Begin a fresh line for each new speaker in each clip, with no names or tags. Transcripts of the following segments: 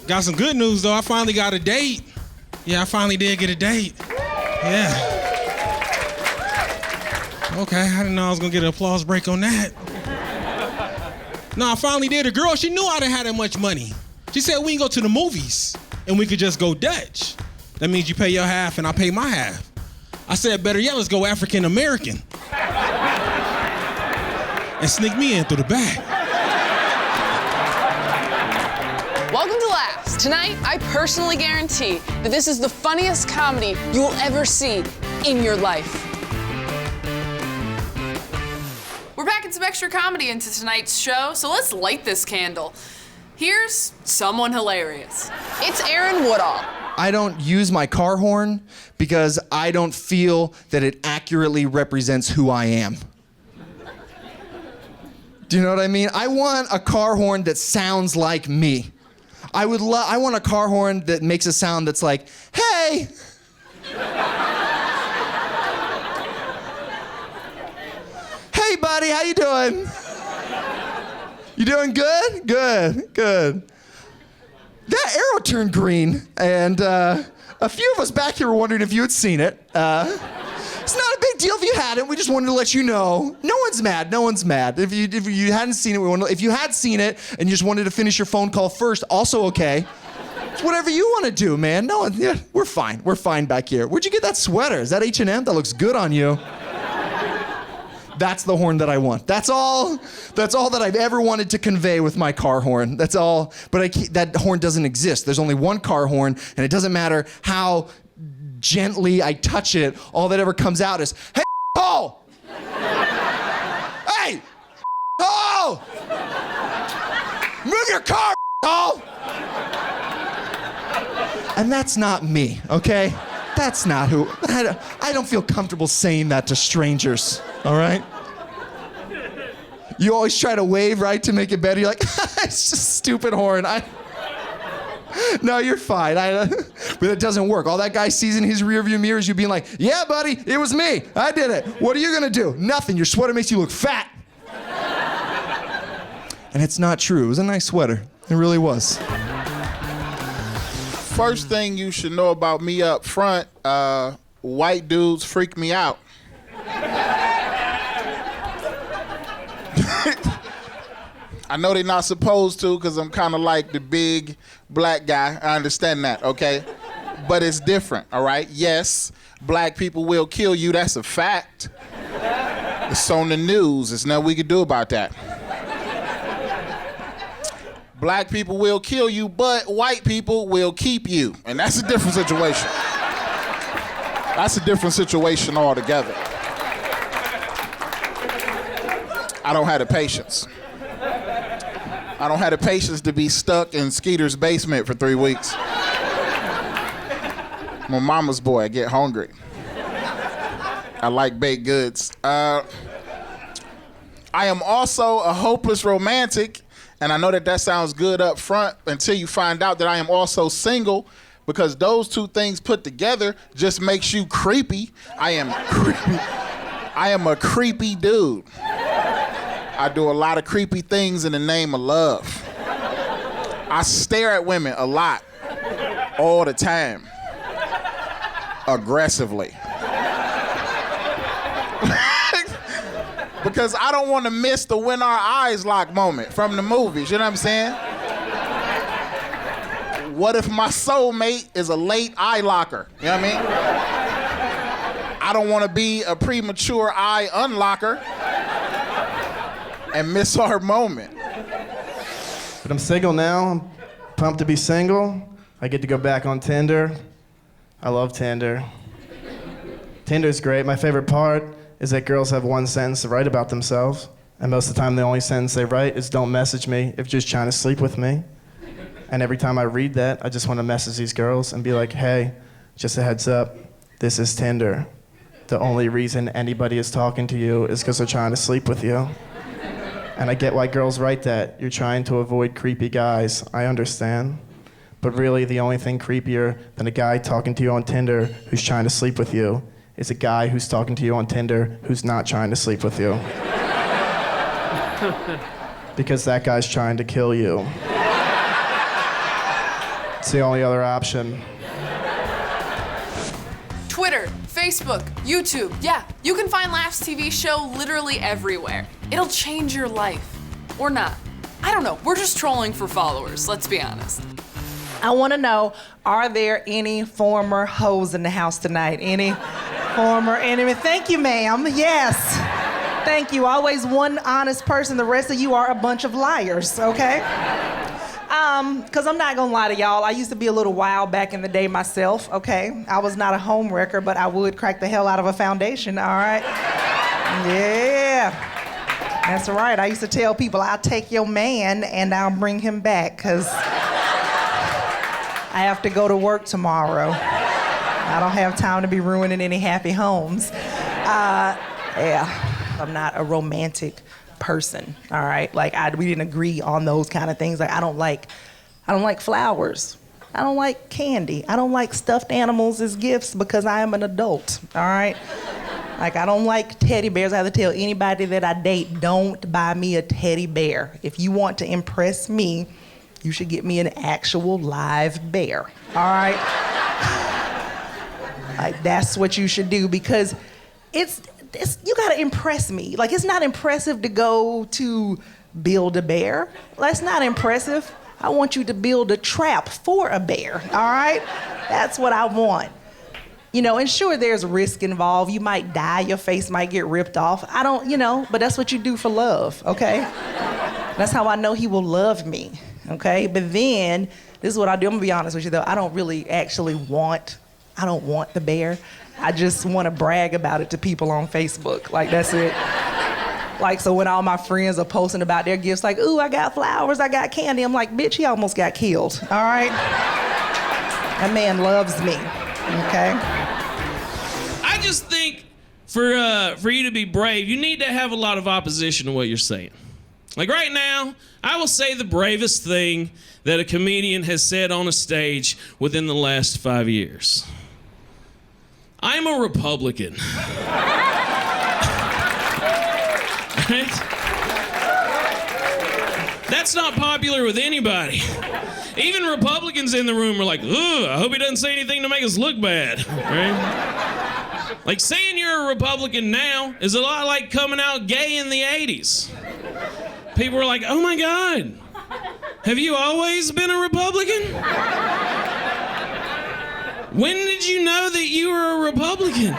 Got some good news, though. I finally got a date. Yeah, I finally did get a date. Yeah. Okay, I didn't know I was gonna get an applause break on that. No, I finally did. A girl, she knew I didn't have that much money. She said we can go to the movies and we could just go Dutch. That means you pay your half and I pay my half. I said, better yet, let's go African American. And sneak me in through the back.
Welcome to Laughs. Tonight, I personally guarantee that this is the funniest comedy you will ever see in your life. We're packing some extra comedy into tonight's show, so let's light this candle. Here's someone hilarious. It's Aaron Woodall.
I don't use my car horn because I don't feel that it accurately represents who I am. Do you know what I mean? I want a car horn that sounds like me. I want a car horn that makes a sound that's like, hey! Hey, buddy, how you doing? You doing good? Good. That arrow turned green, and a few of us back here were wondering if you had seen it. It's not a big deal if you hadn't. We just wanted to let you know. No one's mad. If you hadn't seen it, if you had seen it and you just wanted to finish your phone call first, also okay. It's whatever you want to do, man. Yeah, we're fine. We're fine back here. Where'd you get that sweater? Is that H&M? That looks good on you. That's the horn that I want. That's all that I've ever wanted to convey with my car horn. That's all. But that horn doesn't exist. There's only one car horn, and it doesn't matter how gently I touch it. All that ever comes out is, hey, Paul! Hey, Paul! Move your car, Paul! And that's not me, okay? That's not who. I don't feel comfortable saying that to strangers, all right? You always try to wave, right, to make it better. You're like, it's just a stupid horn. No, you're fine. But it doesn't work. All that guy sees in his rearview mirror is you being like, yeah, buddy, it was me. I did it. What are you gonna do? Nothing. Your sweater makes you look fat. And it's not true. It was a nice sweater. It really was.
First thing you should know about me up front, white dudes freak me out. I know they're not supposed to because I'm kind of like the big black guy. I understand that, okay? But it's different, all right? Yes, black people will kill you. That's a fact. It's on the news. There's nothing we can do about that. Black people will kill you, but white people will keep you. And that's a different situation. That's a different situation altogether. I don't have the patience. I don't have the patience to be stuck in Skeeter's basement for 3 weeks. I'm a mama's boy. I get hungry. I like baked goods. I am also a hopeless romantic, and I know that sounds good up front until you find out that I am also single, because those two things put together just makes you creepy. I am creepy. I am a creepy dude. I do a lot of creepy things in the name of love. I stare at women a lot, all the time, aggressively. Because I don't want to miss the when our eyes lock moment from the movies, you know what I'm saying? What if my soulmate is a late eye locker, you know what I mean? I don't want to be a premature eye unlocker and miss our moment.
But I'm single now. I'm pumped to be single. I get to go back on Tinder. I love Tinder. Tinder's great. My favorite part is that girls have one sentence to write about themselves. And most of the time, the only sentence they write is, don't message me if you're just trying to sleep with me. And every time I read that, I just want to message these girls and be like, hey, just a heads up, this is Tinder. The only reason anybody is talking to you is because they're trying to sleep with you. And I get why girls write that. You're trying to avoid creepy guys. I understand. But really, the only thing creepier than a guy talking to you on Tinder who's trying to sleep with you is a guy who's talking to you on Tinder who's not trying to sleep with you. Because that guy's trying to kill you. It's the only other option.
Twitter, Facebook, YouTube. Yeah, you can find Laughs TV show literally everywhere. It'll change your life. Or not. I don't know. We're just trolling for followers, let's be honest.
I want to know, are there any former hoes in the house tonight? Any former enemy? Thank you, ma'am. Yes. Thank you. Always one honest person. The rest of you are a bunch of liars, okay? Because I'm not going to lie to y'all. I used to be a little wild back in the day myself, okay? I was not a home wrecker, but I would crack the hell out of a foundation, all right? Yeah. That's right. I used to tell people, I'll take your man and I'll bring him back, because I have to go to work tomorrow. I don't have time to be ruining any happy homes. Yeah, I'm not a romantic person, all right? Like, we didn't agree on those kind of things. Like, I don't like flowers. I don't like candy. I don't like stuffed animals as gifts because I am an adult, all right? Like, I don't like teddy bears. I have to tell anybody that I date, don't buy me a teddy bear. If you want to impress me, you should get me an actual live bear, all right? Like, that's what you should do, because it's you gotta impress me. Like, it's not impressive to go to Build-A-Bear. That's not impressive. I want you to build a trap for a bear, all right? That's what I want. You know, and sure, there's risk involved. You might die, your face might get ripped off. I don't, but that's what you do for love, okay? That's how I know he will love me, okay? But then, this is what I do. I'm gonna be honest with you though. I don't want the bear. I just want to brag about it to people on Facebook. Like, that's it. Like, so when all my friends are posting about their gifts, like, ooh, I got flowers, I got candy, I'm like, bitch, he almost got killed, all right? That man loves me, okay?
I just think for you to be brave, you need to have a lot of opposition to what you're saying. Like, right now, I will say the bravest thing that a comedian has said on a stage within the last 5 years. I'm a Republican. Right? That's not popular with anybody. Even Republicans in the room are like, ugh, I hope he doesn't say anything to make us look bad. Right? Like, saying you're a Republican now is a lot like coming out gay in the 80s. People were like, oh my God, have you always been a Republican? When did you know that you were a Republican?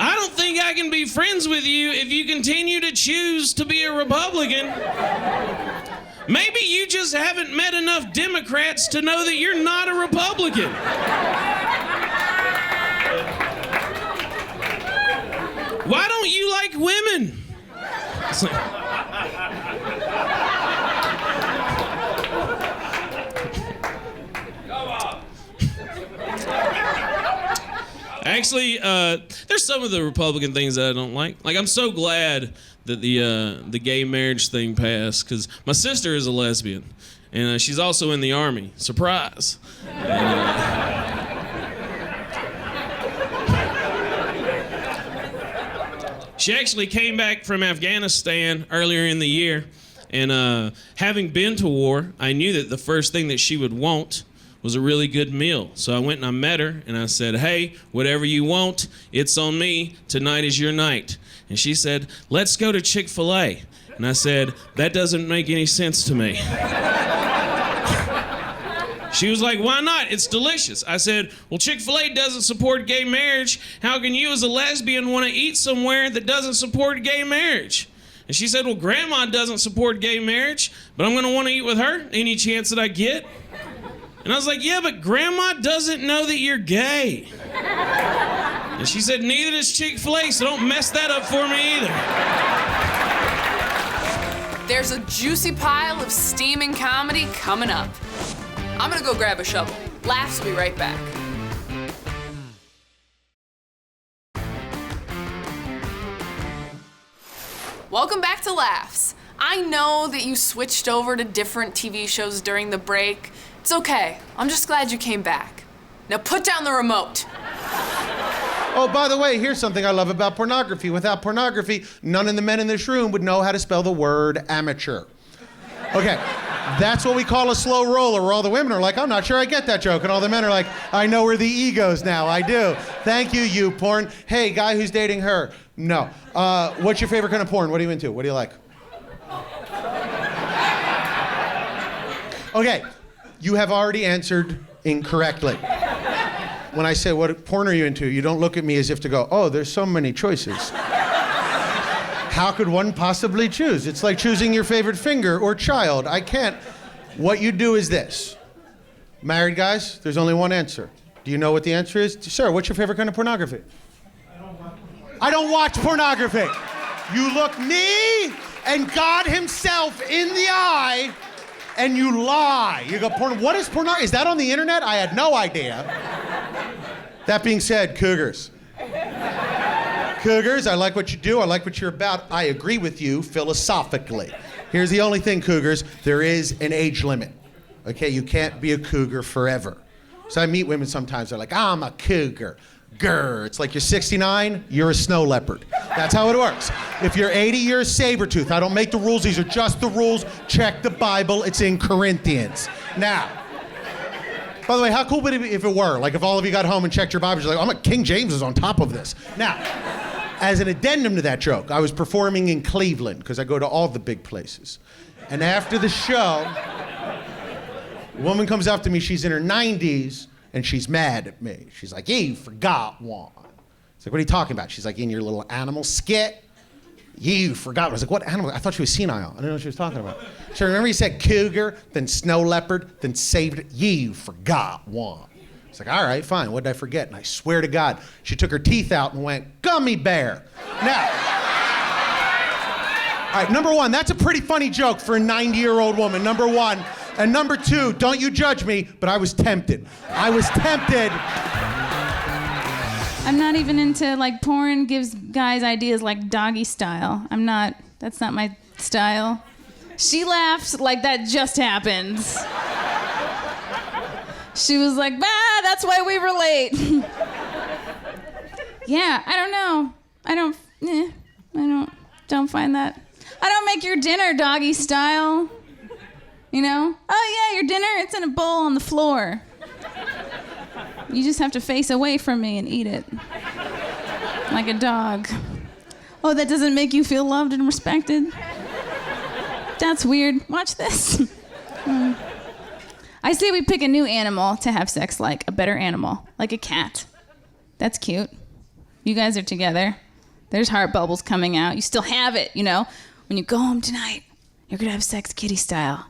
I don't think I can be friends with you if you continue to choose to be a Republican. Maybe you just haven't met enough Democrats to know that you're not a Republican. Why don't you like women? It's like, actually, there's some of the Republican things that I don't like. Like, I'm so glad that the gay marriage thing passed, because my sister is a lesbian, and she's also in the Army. Surprise. She actually came back from Afghanistan earlier in the year, and having been to war, I knew that the first thing that she would want was a really good meal. So I went and I met her, and I said, hey, whatever you want, it's on me. Tonight is your night. And she said, let's go to Chick-fil-A. And I said, that doesn't make any sense to me. She was like, why not? It's delicious. I said, well, Chick-fil-A doesn't support gay marriage. How can you as a lesbian want to eat somewhere that doesn't support gay marriage? And she said, well, Grandma doesn't support gay marriage, but I'm going to want to eat with her any chance that I get. And I was like, yeah, but Grandma doesn't know that you're gay. And she said, neither does Chick-fil-A, so don't mess that up for me either.
There's a juicy pile of steaming comedy coming up. I'm gonna go grab a shovel. Laughs will be right back. Welcome back to Laughs. I know that you switched over to different TV shows during the break. It's okay. I'm just glad you came back. Now put down the remote.
Oh, by the way, here's something I love about pornography. Without pornography, none of the men in this room would know how to spell the word amateur. Okay. That's what we call a slow roller, where all the women are like, I'm not sure I get that joke. And all the men are like, I know where the ego's now, I do. Thank you, you porn. Hey, guy who's dating her. No. What's your favorite kind of porn? What are you into? What do you like? Okay, you have already answered incorrectly. When I say, what porn are you into? You don't look at me as if to go, oh, there's so many choices. How could one possibly choose? It's like choosing your favorite finger or child. I can't. What you do is this. Married guys, there's only one answer. Do you know what the answer is? Sir, what's your favorite kind of pornography? I don't watch pornography. You look me and God himself in the eye and you lie. You go, porn. What is pornography? Is that on the internet? I had no idea. That being said, cougars. Cougars, I like what you do. I like what you're about. I agree with you philosophically. Here's the only thing, cougars. There is an age limit. Okay, you can't be a cougar forever. So I meet women sometimes. They're like, I'm a cougar. Grr. It's like you're 69, you're a snow leopard. That's how it works. If you're 80, you're a saber tooth. I don't make the rules. These are just the rules. Check the Bible. It's in Corinthians. Now, by the way, how cool would it be if it were? Like if all of you got home and checked your Bibles, you're like, oh, my King James is on top of this. Now, as an addendum to that joke, I was performing in Cleveland, because I go to all the big places. And after the show, a woman comes up to me, she's in her 90s, and she's mad at me. She's like, you forgot one. It's like, what are you talking about? She's like, in your little animal skit, you forgot. I was like, what animal? I thought she was senile. I didn't know what she was talking about. So remember you said cougar, then snow leopard, then saved it. You forgot one. It's like, all right, fine. What did I forget? And I swear to God, she took her teeth out and went, gummy bear. Now, all right, number one, that's a pretty funny joke for a 90-year-old woman, number one. And number two, don't you judge me, but I was tempted. I was tempted.
I'm not even into, like, porn gives guys ideas like doggy style. That's not my style. She laughed like that just happened. She was like, that's why we relate. Yeah, I don't know. I don't find that. I don't make your dinner doggy style. You know? Oh yeah, your dinner, it's in a bowl on the floor. You just have to face away from me and eat it. Like a dog. Oh, that doesn't make you feel loved and respected? That's weird. Watch this. I say we pick a new animal to have sex like, a better animal, like a cat. That's cute. You guys are together. There's heart bubbles coming out. You still have it, you know? When you go home tonight, you're gonna have sex kitty style.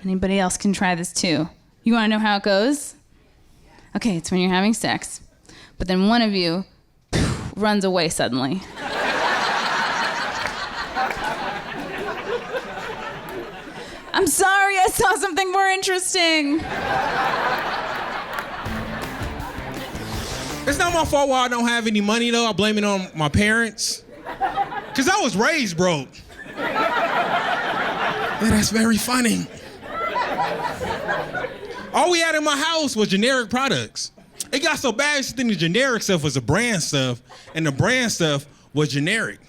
Anybody else can try this too. You wanna know how it goes? Okay, it's when you're having sex, but then one of you runs away suddenly. I'm sorry, I saw something more interesting.
It's not my fault why I don't have any money, though. I blame it on my parents. Because I was raised broke. Yeah, that's very funny. All we had in my house was generic products. It got so bad, you think the generic stuff was the brand stuff, and the brand stuff was generic.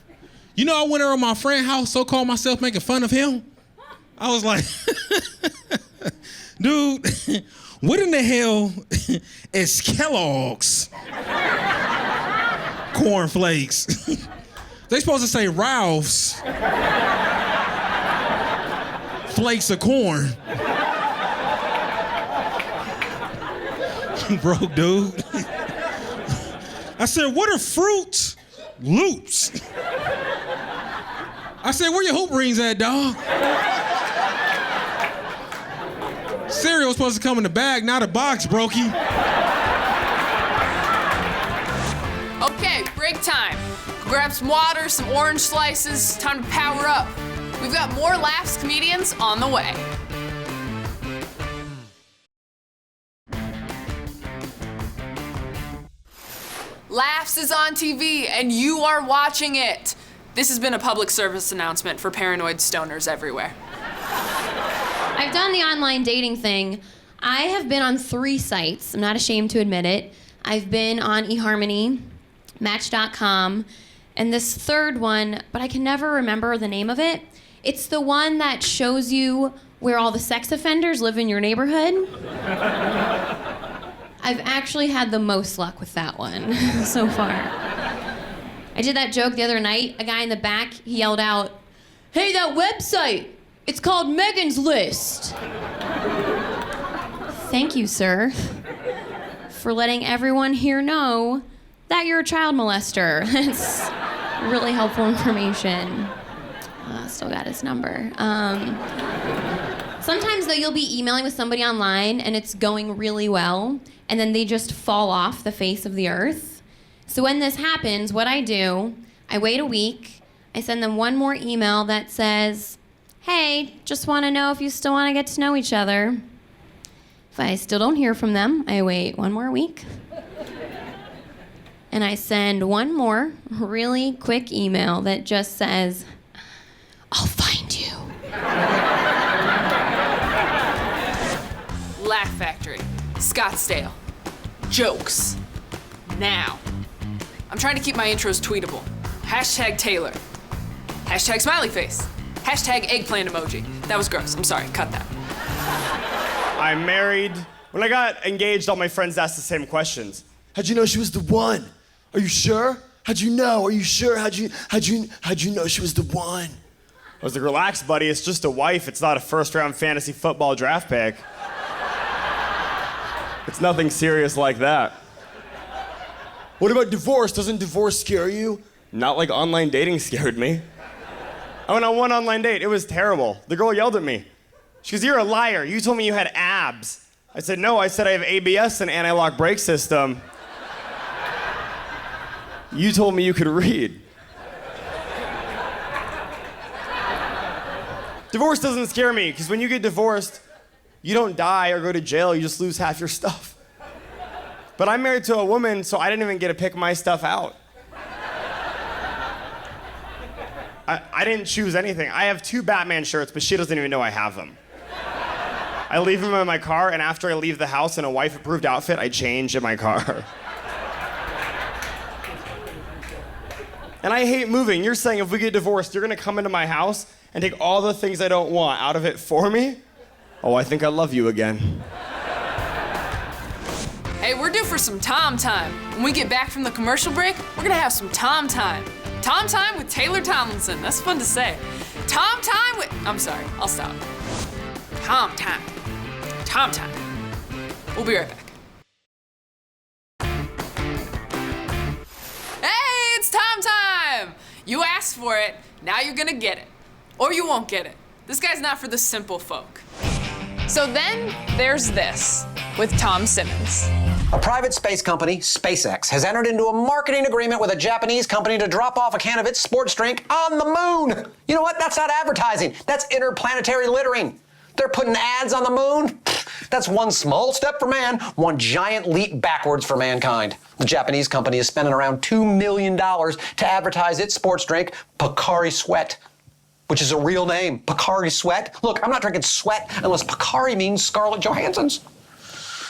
You know, I went over to my friend's house, so-called myself making fun of him. I was like, dude, what in the hell is Kellogg's cornflakes? They supposed to say Ralph's flakes of corn. Broke dude. I said, what are Fruit Loops? I said, where your hoop rings at, dog? Cereal was supposed to come in the bag, not a box, brokey.
Okay, break time. Grab some water, some orange slices. Time to power up. We've got more Laughs comedians on the way. Laughs is on TV, and you are watching it. This has been a public service announcement for paranoid stoners everywhere.
I've done the online dating thing. I have been on 3 sites. I'm not ashamed to admit it. I've been on eHarmony, Match.com, and this third one, but I can never remember the name of it. It's the one that shows you where all the sex offenders live in your neighborhood. I've actually had the most luck with that one so far. I did that joke the other night. A guy in the back, he yelled out, "Hey, that website, it's called Megan's List." Thank you, sir, for letting everyone here know that you're a child molester. It's really helpful information. Still got his number. Sometimes, though, you'll be emailing with somebody online and it's going really well, and then they just fall off the face of the earth. So when this happens, what I do, I wait a week, I send them one more email that says, "Hey, just want to know if you still want to get to know each other." If I still don't hear from them, I wait one more week. And I send one more really quick email that just says, "I'll find you."
Laugh Factory, Scottsdale, jokes, now. I'm trying to keep my intros tweetable. Hashtag Taylor. Hashtag smiley face. Hashtag eggplant emoji. That was gross. I'm sorry. Cut that.
I'm married. When I got engaged, all my friends asked the same questions. How'd you know she was the one? Are you sure? How'd you know? Are you sure? How'd you know she was the one? I was like, relax, buddy. It's just a wife. It's not a first-round fantasy football draft pick. It's nothing serious like that. What about divorce? Doesn't divorce scare you? Not like online dating scared me. I went on one online date. It was terrible. The girl yelled at me. She goes, "You're a liar. You told me you had abs." I said, "No, I said I have ABS and anti-lock brake system. You told me you could read." Divorce doesn't scare me, because when you get divorced, you don't die or go to jail, you just lose half your stuff. But I'm married to a woman, so I didn't even get to pick my stuff out. I didn't choose anything. I have 2 Batman shirts, but she doesn't even know I have them. I leave them in my car, and after I leave the house in a wife-approved outfit, I change in my car. And I hate moving. You're saying if we get divorced, you're gonna come into my house and take all the things I don't want out of it for me? Oh, I think I love you again.
Hey, we're due for some Tom time. When we get back from the commercial break, we're gonna have some Tom time. Tom time with Taylor Tomlinson. That's fun to say. Tom time with... I'm sorry, I'll stop. Tom time. Tom time. We'll be right back. Hey, it's Tom time! You asked for it, now you're gonna get it. Or you won't get it. This guy's not for the simple folk. So then there's this with Tom Simmons.
A private space company, SpaceX, has entered into a marketing agreement with a Japanese company to drop off a can of its sports drink on the moon. You know what? That's not advertising. That's interplanetary littering. They're putting ads on the moon. That's one small step for man, one giant leap backwards for mankind. The Japanese company is spending around $2 million to advertise its sports drink, Pocari Sweat, which is a real name, Pocari Sweat. Look, I'm not drinking sweat unless Pocari means Scarlett Johansson's.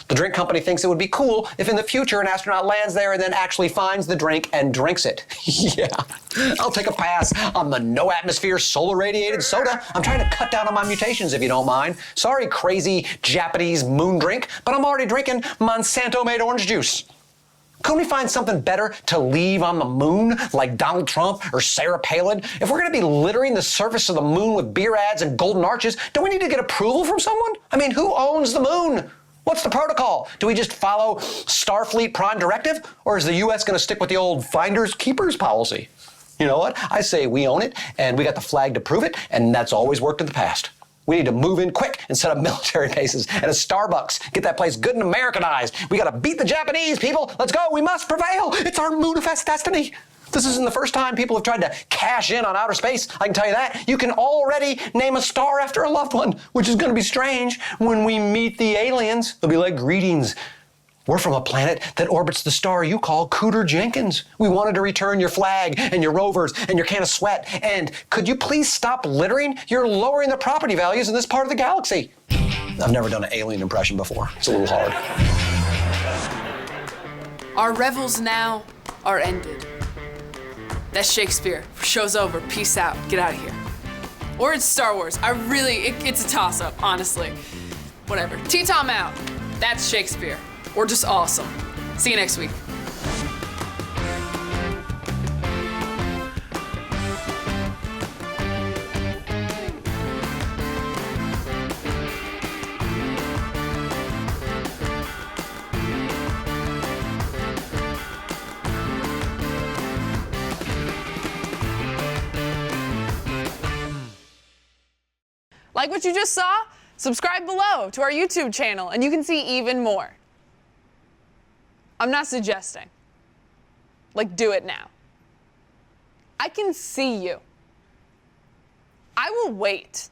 The drink company thinks it would be cool if in the future an astronaut lands there and then actually finds the drink and drinks it. Yeah, I'll take a pass on the no atmosphere solar radiated soda. I'm trying to cut down on my mutations if you don't mind. Sorry, crazy Japanese moon drink, but I'm already drinking Monsanto made orange juice. Couldn't we find something better to leave on the moon, like Donald Trump or Sarah Palin? If we're gonna be littering the surface of the moon with beer ads and golden arches, do we need to get approval from someone? I mean, who owns the moon? What's the protocol? Do we just follow Starfleet Prime Directive? Or is the US gonna stick with the old finders keepers policy? You know what? I say we own it, and we got the flag to prove it, and that's always worked in the past. We need to move in quick and set up military bases and a Starbucks. Get that place good and Americanized. We gotta beat the Japanese, people. Let's go, we must prevail. It's our moonifest destiny. This isn't the first time people have tried to cash in on outer space, I can tell you that. You can already name a star after a loved one, which is gonna be strange when we meet the aliens. They'll be like, greetings. We're from a planet that orbits the star you call Cooter Jenkins. We wanted to return your flag and your rovers and your can of sweat. And could you please stop littering? You're lowering the property values in this part of the galaxy. I've never done an alien impression before. It's a little hard.
Our revels now are ended. That's Shakespeare. Show's over. Peace out. Get out of here. Or it's Star Wars. It's a toss-up, honestly. Whatever. T-Tom out. That's Shakespeare. Or just awesome. See you next week. Like what you just saw? Subscribe below to our YouTube channel and you can see even more. I'm not suggesting. Like, do it now. I can see you. I will wait.